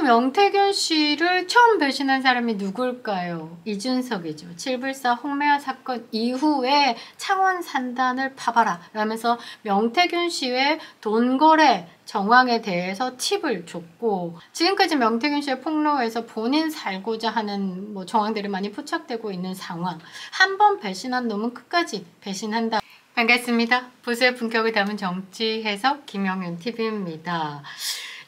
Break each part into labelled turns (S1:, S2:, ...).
S1: 명태균 씨를 처음 배신한 사람이 누굴까요? 이준석이죠. 7불사 홍매화 사건 이후에 창원 산단을 파봐라 라면서 명태균 씨의 돈거래 정황에 대해서 팁을 줬고, 지금까지 명태균 씨의 폭로에서 본인 살고자 하는 정황들이 많이 포착되고 있는 상황. 한 번 배신한 놈은 끝까지 배신한다. 반갑습니다. 보수의 품격을 담은 정치 해석 김영윤 TV입니다.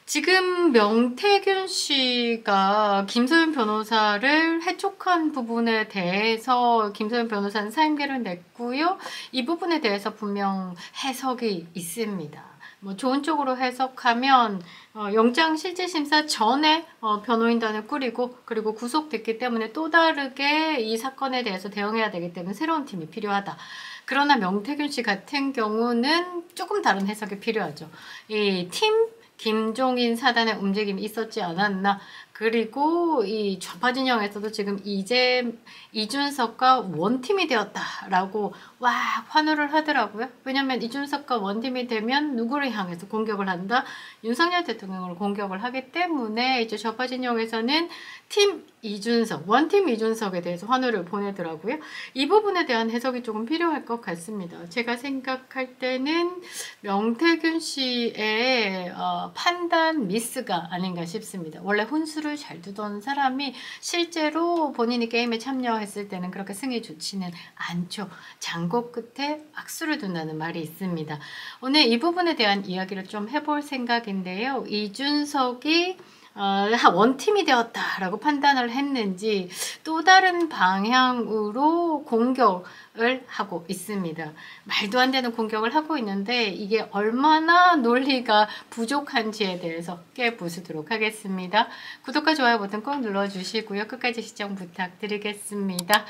S1: 지금 명태균 씨가 김소연 변호사를 해촉한 부분에 대해서 김소연 변호사는 사임계를 냈고요. 이 부분에 대해서 분명 해석이 있습니다. 좋은 쪽으로 해석하면 영장 실질심사 전에 변호인단을 꾸리고 그리고 구속됐기 때문에 또 다르게 이 사건에 대해서 대응해야 되기 때문에 새로운 팀이 필요하다. 그러나 명태균 씨 같은 경우는 조금 다른 해석이 필요하죠. 이 팀 김종인 사단의 움직임이 있었지 않았나. 그리고 이 좌파 진영에서도 지금 이준석과 원팀이 되었다라고 와 환호를 하더라고요. 왜냐면 이준석과 원팀이 되면 누구를 향해서 공격을 한다? 윤석열 대통령을 공격을 하기 때문에 이제 좌파 진영에서는 팀 이준석, 원팀 이준석에 대해서 환호를 보내더라고요. 이 부분에 대한 해석이 조금 필요할 것 같습니다. 제가 생각할 때는 명태균 씨의 판단 미스가 아닌가 싶습니다. 원래 훈수를 잘 두던 사람이 실제로 본인이 게임에 참여했을 때는 그렇게 승이 좋지는 않죠. 장고 끝에 악수를 둔다는 말이 있습니다. 오늘 이 부분에 대한 이야기를 좀 해볼 생각인데요. 이준석이 원팀이 되었다라고 판단을 했는지 또 다른 방향으로 공격을 하고 있습니다. 말도 안 되는 공격을 하고 있는데 이게 얼마나 논리가 부족한지에 대해서 깨부수도록 하겠습니다. 구독과 좋아요 버튼 꼭 눌러주시고요. 끝까지 시청 부탁드리겠습니다.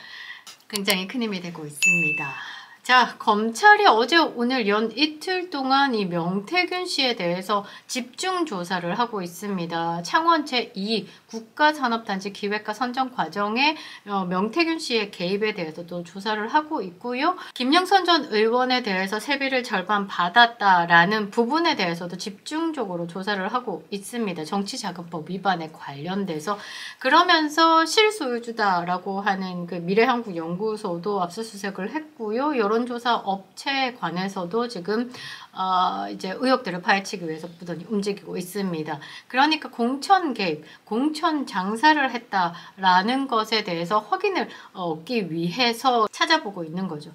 S1: 굉장히 큰 힘이 되고 있습니다. 자, 검찰이 어제 오늘 연 이틀 동안 이 명태균 씨에 대해서 집중 조사를 하고 있습니다. 창원 제2 국가산업단지 기획과 선정 과정에 명태균 씨의 개입에 대해서도 조사를 하고 있고요. 김영선 전 의원에 대해서 세비를 절반 받았다라는 부분에 대해서도 집중적으로 조사를 하고 있습니다. 정치자금법 위반에 관련돼서. 그러면서 실소유주다라고 하는 그 미래한국연구소도 압수수색을 했고요. 여론조사 업체에 관해서도 지금 이제 의혹들을 파헤치기 위해서 부단히 움직이고 있습니다. 그러니까 공천 개입, 공천 장사를 했다라는 것에 대해서 확인을 얻기 위해서 찾아보고 있는 거죠.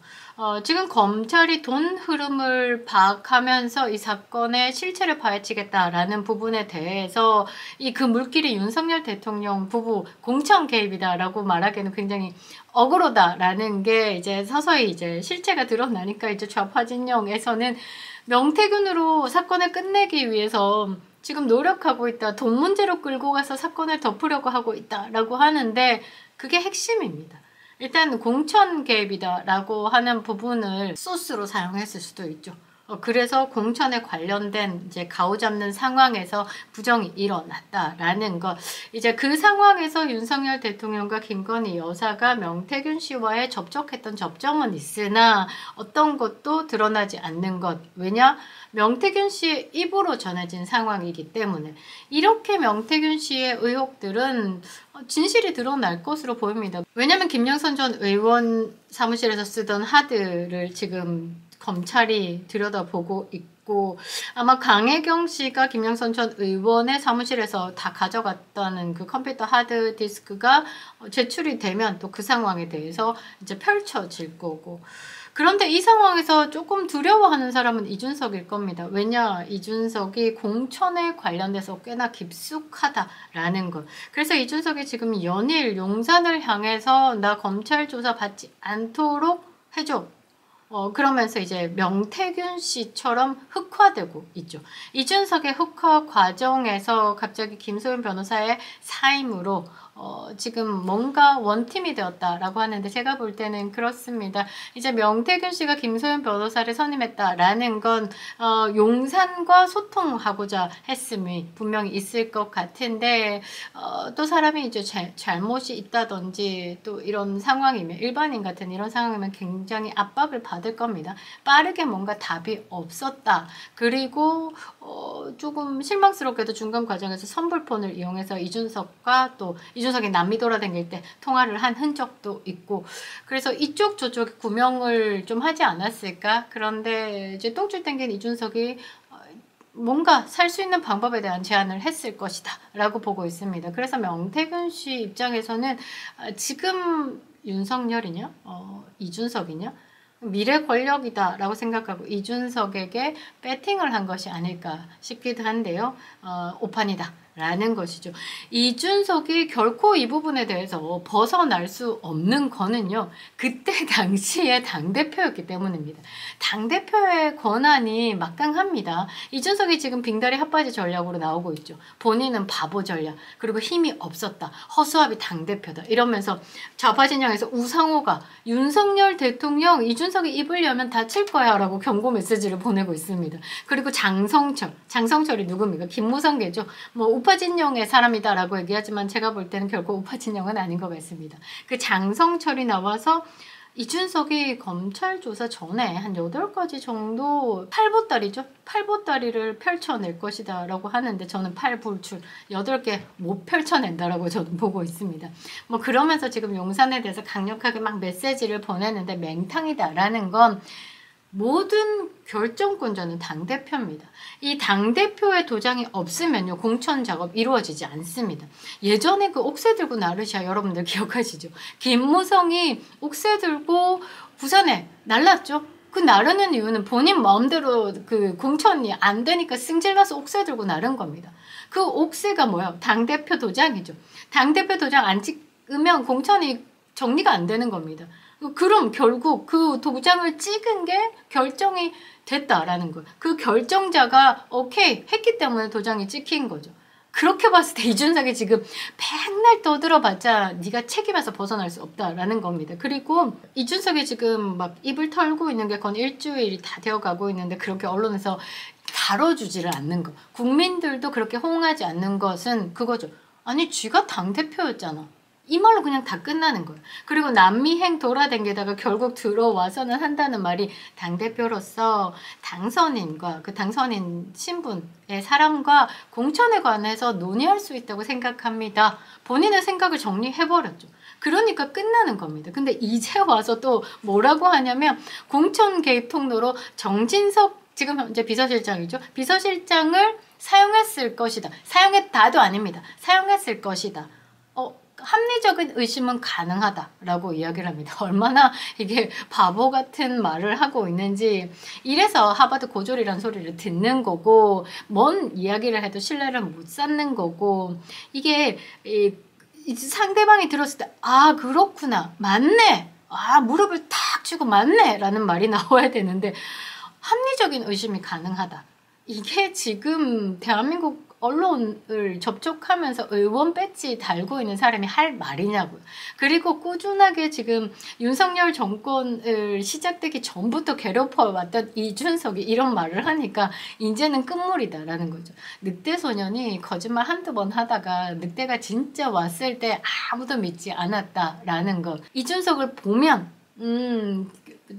S1: 지금 검찰이 돈 흐름을 파악하면서 이 사건의 실체를 파헤치겠다라는 부분에 대해서 그 물길이 윤석열 대통령 부부 공천 개입이다라고 말하기에는 굉장히 억울하다라는 게 이제 서서히 이제 실체가 드러나니까 이제 좌파 진영에서는 명태균으로 사건을 끝내기 위해서 지금 노력하고 있다. 돈 문제로 끌고 가서 사건을 덮으려고 하고 있다라고 하는데 그게 핵심입니다. 일단 공천 개입이다라고 하는 부분을 소스로 사용했을 수도 있죠. 그래서 공천에 관련된 이제 가오 잡는 상황에서 부정이 일어났다라는 것. 이제 그 상황에서 윤석열 대통령과 김건희 여사가 명태균 씨와의 접촉했던 접점은 있으나 어떤 것도 드러나지 않는 것. 왜냐? 명태균 씨의 입으로 전해진 상황이기 때문에 이렇게 명태균 씨의 의혹들은 진실이 드러날 것으로 보입니다. 왜냐면 김영선 전 의원 사무실에서 쓰던 하드를 지금 검찰이 들여다보고 있고 아마 강혜경 씨가 김영선 전 의원의 사무실에서 다 가져갔다는 그 컴퓨터 하드 디스크가 제출이 되면 또 그 상황에 대해서 이제 펼쳐질 거고. 그런데 이 상황에서 조금 두려워하는 사람은 이준석일 겁니다. 왜냐? 이준석이 공천에 관련돼서 꽤나 깊숙하다라는 것. 그래서 이준석이 지금 연일 용산을 향해서 나 검찰 조사 받지 않도록 해줘. 그러면서 이제 명태균 씨처럼 흑화되고 있죠. 이준석의 흑화 과정에서 갑자기 김소연 변호사의 사임으로 지금 뭔가 원팀이 되었다라고 하는데 제가 볼 때는 그렇습니다. 이제 명태균 씨가 김소연 변호사를 선임했다라는 건 용산과 소통하고자 했음이 분명히 있을 것 같은데 또 사람이 이제 잘못이 있다든지 또 이런 상황이면 일반인 같은 이런 상황이면 굉장히 압박을 받을 겁니다. 빠르게 뭔가 답이 없었다. 그리고 조금 실망스럽게도 중간 과정에서 선불폰을 이용해서 이준석과 또 이준석이 남미 돌아다닐 때 통화를 한 흔적도 있고, 그래서 이쪽 저쪽 구명을 좀 하지 않았을까. 그런데 이제 똥줄 땡긴 이준석이 뭔가 살 수 있는 방법에 대한 제안을 했을 것이다 라고 보고 있습니다. 그래서 명태균 씨 입장에서는 지금 윤석열이냐 이준석이냐 미래 권력이다 라고 생각하고 이준석에게 배팅을 한 것이 아닐까 싶기도 한데요. 오판이다 라는 것이죠. 이준석이 결코 이 부분에 대해서 벗어날 수 없는 거는요, 그때 당시에 당대표였기 때문입니다. 당대표의 권한이 막강합니다. 이준석이 지금 빙다리 핫바지 전략으로 나오고 있죠. 본인은 바보 전략, 그리고 힘이 없었다, 허수아비 당대표다 이러면서 좌파 진영에서 우상호가 윤석열 대통령 이준석이 입을 열면 다칠 거야 라고 경고 메시지를 보내고 있습니다. 그리고 장성철이 누굽니까? 김무성계죠. 뭐 우파 진영의 사람이다라고 얘기하지만 제가 볼 때는 결코 우파 진영은 아닌 것 같습니다. 그 장성철이 나와서 이준석이 검찰 조사 전에 한 8가지 정도 팔보따리죠. 팔보따리를 펼쳐낼 것이다 라고 하는데 저는 팔불출 8개 못 펼쳐낸다라고 저는 보고 있습니다. 뭐 그러면서 지금 용산에 대해서 강력하게 막 메시지를 보내는데 맹탕이다라는 건 모든 결정권자는 당대표입니다. 이 당대표의 도장이 없으면요, 공천 작업 이루어지지 않습니다. 예전에 그 옥새 들고 나르샤 여러분들 기억하시죠? 김무성이 옥새 들고 부산에 날랐죠? 그 나르는 이유는 본인 마음대로 그 공천이 안 되니까 승질나서 옥새 들고 나른 겁니다. 그 옥새가 뭐야? 당대표 도장이죠. 당대표 도장 안 찍으면 공천이 정리가 안 되는 겁니다. 그럼 결국 그 도장을 찍은 게 결정이 됐다라는 거예요. 그 결정자가 오케이 했기 때문에 도장이 찍힌 거죠. 그렇게 봤을 때 이준석이 지금 맨날 떠들어봤자 네가 책임에서 벗어날 수 없다라는 겁니다. 그리고 이준석이 지금 막 입을 털고 있는 게 건 일주일이 다 되어가고 있는데 그렇게 언론에서 다뤄주지를 않는 거, 국민들도 그렇게 호응하지 않는 것은 그거죠. 아니 쥐가 당대표였잖아. 이 말로 그냥 다 끝나는 거예요. 그리고 남미행 돌아다니다가 결국 들어와서는 한다는 말이 당대표로서 당선인과 그 당선인 신분의 사람과 공천에 관해서 논의할 수 있다고 생각합니다. 본인의 생각을 정리해버렸죠. 그러니까 끝나는 겁니다. 근데 이제 와서 또 뭐라고 하냐면 공천 개입 통로로 정진석 지금 현재 비서실장이죠. 비서실장을 사용했을 것이다. 사용했다도 아닙니다. 사용했을 것이다. 합리적인 의심은 가능하다라고 이야기를 합니다. 얼마나 이게 바보 같은 말을 하고 있는지. 이래서 하버드 고졸이란 소리를 듣는 거고, 뭔 이야기를 해도 신뢰를 못 쌓는 거고, 이게 상대방이 들었을 때 아 그렇구나, 맞네, 아 무릎을 탁 쥐고 맞네 라는 말이 나와야 되는데 합리적인 의심이 가능하다. 이게 지금 대한민국 언론을 접촉하면서 의원 배지 달고 있는 사람이 할 말이냐고요. 그리고 꾸준하게 지금 윤석열 정권을 시작되기 전부터 괴롭혀왔던 이준석이 이런 말을 하니까 이제는 끝물이다라는 거죠. 늑대 소년이 거짓말 한두 번 하다가 늑대가 진짜 왔을 때 아무도 믿지 않았다라는 것. 이준석을 보면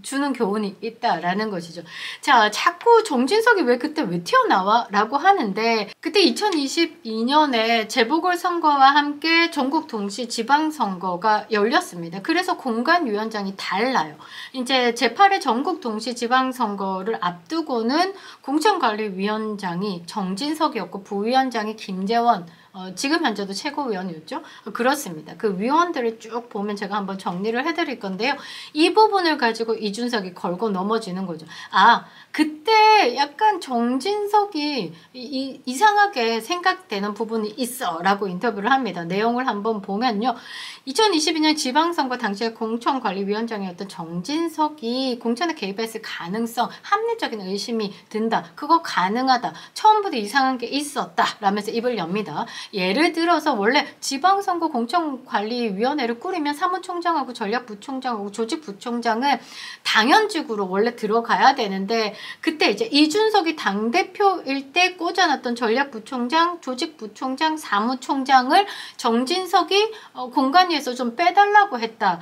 S1: 주는 교훈이 있다라는 것이죠. 자, 자꾸 정진석이 왜 튀어나와? 라고 하는데, 그때 2022년에 재보궐선거와 함께 전국 동시 지방선거가 열렸습니다. 그래서 공관위원장이 달라요. 이제 제8회 전국 동시 지방선거를 앞두고는 공천관리위원장이 정진석이었고 부위원장이 김재원, 지금 현재도 최고위원이었죠. 그렇습니다. 그 위원들을 쭉 보면 제가 한번 정리를 해드릴 건데요. 이 부분을 가지고 이준석이 걸고 넘어지는 거죠. 아, 그때 약간 정진석이 이상하게 생각되는 부분이 있어 라고 인터뷰를 합니다. 내용을 한번 보면요. 2022년 지방선거 당시에 공천관리위원장이었던 정진석이 공천에 개입했을 가능성, 합리적인 의심이 든다. 그거 가능하다. 처음부터 이상한 게 있었다. 라면서 입을 엽니다. 예를 들어서 원래 지방선거 공천관리위원회를 꾸리면 사무총장하고 전략부총장하고 조직부총장은 당연직으로 원래 들어가야 되는데 그때 이제 이준석이 당대표일 때 꽂아놨던 전략부총장, 조직부총장, 사무총장을 정진석이 공관위에서 좀 빼달라고 했다.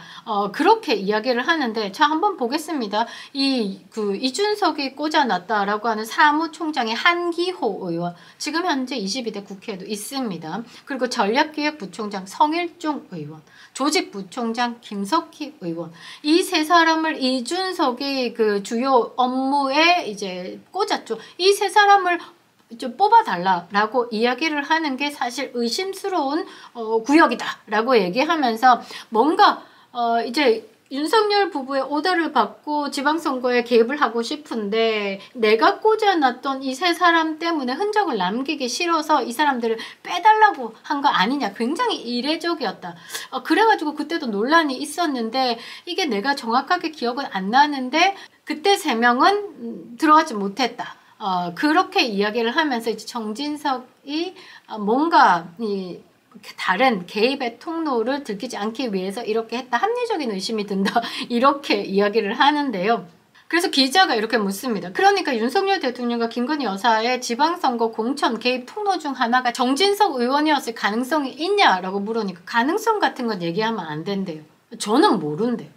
S1: 그렇게 이야기를 하는데, 자, 한번 보겠습니다. 이준석이 꽂아놨다라고 하는 사무총장의 한기호 의원, 지금 현재 22대 국회에도 있습니다. 그리고 전략기획부총장 성일종 의원, 조직부총장 김석희 의원, 이 세 사람을 이준석이 그 주요 업무에 이제 꽂았죠. 이 세 사람을 좀 뽑아달라라고 이야기를 하는 게 사실 의심스러운 구역이다라고 얘기하면서 뭔가 이제 윤석열 부부의 오더를 받고 지방선거에 개입을 하고 싶은데 내가 꽂아놨던 이 세 사람 때문에 흔적을 남기기 싫어서 이 사람들을 빼달라고 한 거 아니냐. 굉장히 이례적이었다. 그래가지고 그때도 논란이 있었는데 이게 내가 정확하게 기억은 안 나는데 그때 세 명은 들어가지 못했다. 그렇게 이야기를 하면서 이제 정진석이 뭔가 다른 개입의 통로를 들키지 않기 위해서 이렇게 했다. 합리적인 의심이 든다. 이렇게 이야기를 하는데요. 그래서 기자가 이렇게 묻습니다. 그러니까 윤석열 대통령과 김건희 여사의 지방선거 공천 개입 통로 중 하나가 정진석 의원이었을 가능성이 있냐라고 물으니까 가능성 같은 건 얘기하면 안 된대요. 저는 모른대요.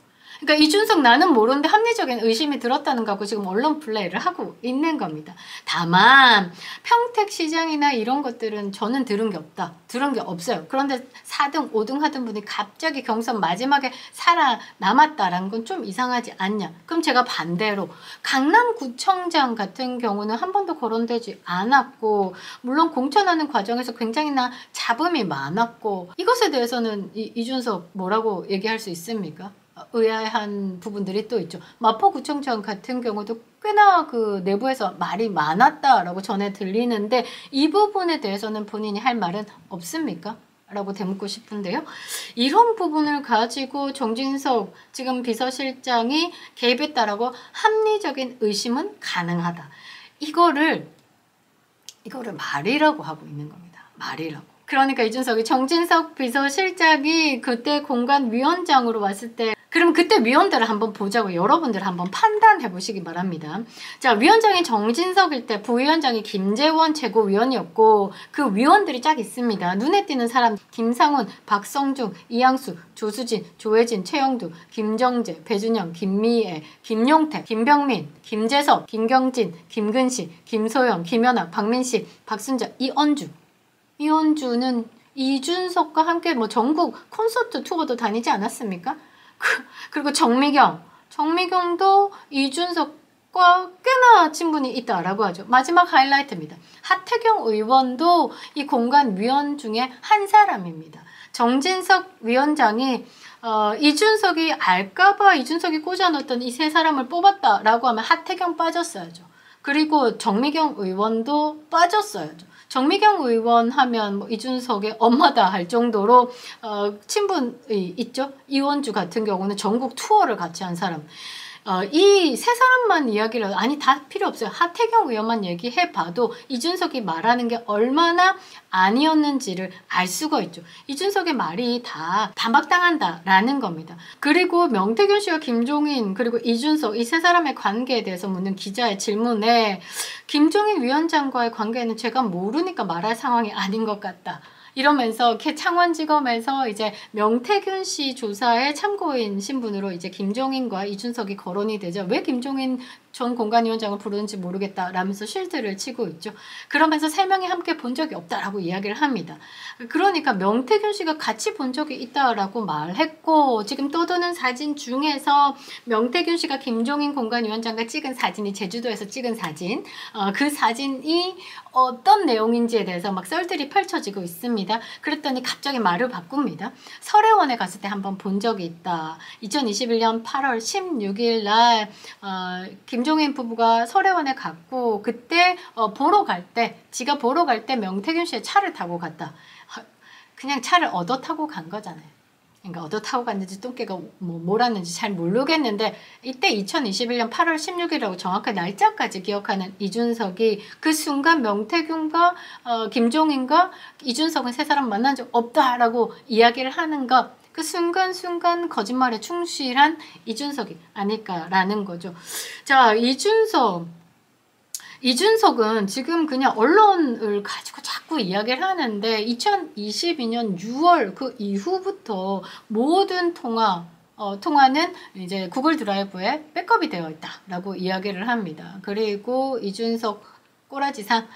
S1: 그러니까 이준석 나는 모르는데 합리적인 의심이 들었다는 거고 지금 언론 플레이를 하고 있는 겁니다. 다만 평택시장이나 이런 것들은 저는 들은 게 없다. 들은 게 없어요. 그런데 4등, 5등 하던 분이 갑자기 경선 마지막에 살아남았다라는 건 좀 이상하지 않냐. 그럼 제가 반대로 강남구청장 같은 경우는 한 번도 거론되지 않았고 물론 공천하는 과정에서 굉장히나 잡음이 많았고 이것에 대해서는 이준석 뭐라고 얘기할 수 있습니까? 의아한 부분들이 또 있죠. 마포구청장 같은 경우도 꽤나 그 내부에서 말이 많았다라고 전해 들리는데 이 부분에 대해서는 본인이 할 말은 없습니까? 라고 되묻고 싶은데요. 이런 부분을 가지고 정진석 지금 비서실장이 개입했다라고 합리적인 의심은 가능하다. 이거를 말이라고 하고 있는 겁니다. 말이라고. 그러니까 이준석이 정진석 비서실장이 그때 공관위원장으로 왔을 때 그럼 그때 위원들을 한번 보자고 여러분들 한번 판단해 보시기 바랍니다. 자, 위원장이 정진석일 때 부위원장이 김재원 최고위원이었고 그 위원들이 쫙 있습니다. 눈에 띄는 사람 김상훈, 박성중, 이양수, 조수진, 조혜진, 최영두, 김정재, 배준영, 김미애, 김용태, 김병민, 김재섭, 김경진, 김근시, 김소영, 김연아, 박민식, 박순자, 이언주. 이언주는 이준석과 함께 뭐 전국 콘서트 투어도 다니지 않았습니까? 그리고 정미경도 이준석과 꽤나 친분이 있다라고 하죠. 마지막 하이라이트입니다. 하태경 의원도 이 공관위원 중에 한 사람입니다. 정진석 위원장이 이준석이 알까봐 이준석이 꽂아놓던 이 세 사람을 뽑았다라고 하면 하태경 빠졌어야죠. 그리고 정미경 의원도 빠졌어야죠. 정미경 의원 하면 뭐 이준석의 엄마다 할 정도로 친분이 있죠. 이원주 같은 경우는 전국 투어를 같이 한 사람. 이 세 사람만 이야기를 아니 다 필요 없어요. 하태경 의원만 얘기해봐도 이준석이 말하는 게 얼마나 아니었는지를 알 수가 있죠. 이준석의 말이 다 반박당한다라는 겁니다. 그리고 명태균 씨와 김종인 그리고 이준석 이 세 사람의 관계에 대해서 묻는 기자의 질문에 김종인 위원장과의 관계는 제가 모르니까 말할 상황이 아닌 것 같다. 이러면서 창원지검에서 이제 명태균 씨 조사에 참고인 신분으로 이제 김종인과 이준석이 거론이 되죠. 왜 김종인 전 공관위원장을 부르는지 모르겠다라면서 실드를 치고 있죠. 그러면서 세 명이 함께 본 적이 없다라고 이야기를 합니다. 그러니까 명태균 씨가 같이 본 적이 있다라고 말했고 지금 떠도는 사진 중에서 명태균 씨가 김종인 공관위원장과 찍은 사진이 제주도에서 찍은 사진 그 사진이 어떤 내용인지에 대해서 막 썰들이 펼쳐지고 있습니다. 그랬더니 갑자기 말을 바꿉니다. 설혜원에 갔을 때 한번 본 적이 있다. 2021년 8월 16일 날 김종인 부부가 설혜원에 갔고 그때 지가 보러 갈 때 명태균 씨의 차를 타고 갔다. 그냥 차를 얻어 타고 간 거잖아요. 그러니까 얻어 타고 갔는지 똥개가 뭐 몰았는지 잘 모르겠는데 이때 2021년 8월 16일이라고 정확한 날짜까지 기억하는 이준석이 그 순간 명태균과 김종인과 이준석은 세 사람 만난 적 없다라고 이야기를 하는 것 그 순간순간 거짓말에 충실한 이준석이 아닐까라는 거죠. 자, 이준석 이준석은 지금 그냥 언론을 가지고 자꾸 이야기를 하는데 2022년 6월 그 이후부터 모든 통화는 이제 구글 드라이브에 백업이 되어 있다라고 이야기를 합니다. 그리고 이준석 꼬라지상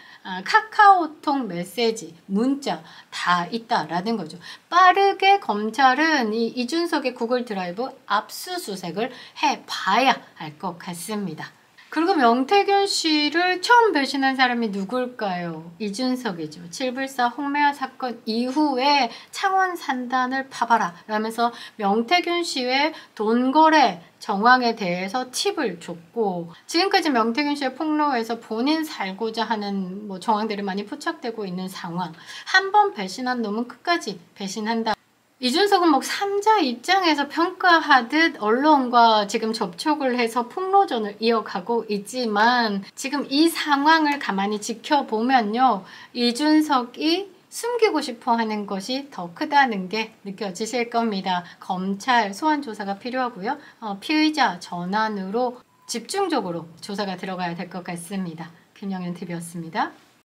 S1: 카카오톡 메시지, 문자 다 있다라는 거죠. 빠르게 검찰은 이준석의 구글 드라이브 압수수색을 해봐야 할 것 같습니다. 그리고 명태균 씨를 처음 배신한 사람이 누굴까요? 이준석이죠. 7불사 홍매화 사건 이후에 창원 산단을 파봐라 라면서 명태균 씨의 돈거래 정황에 대해서 팁을 줬고, 지금까지 명태균 씨의 폭로에서 본인 살고자 하는 정황들이 많이 포착되고 있는 상황. 한 번 배신한 놈은 끝까지 배신한다. 이준석은 3자 입장에서 평가하듯 언론과 지금 접촉을 해서 폭로전을 이어가고 있지만, 지금 이 상황을 가만히 지켜보면요, 이준석이 숨기고 싶어 하는 것이 더 크다는 게 느껴지실 겁니다. 검찰 소환 조사가 필요하고요. 피의자 전환으로 집중적으로 조사가 들어가야 될 것 같습니다. 김영현 TV였습니다.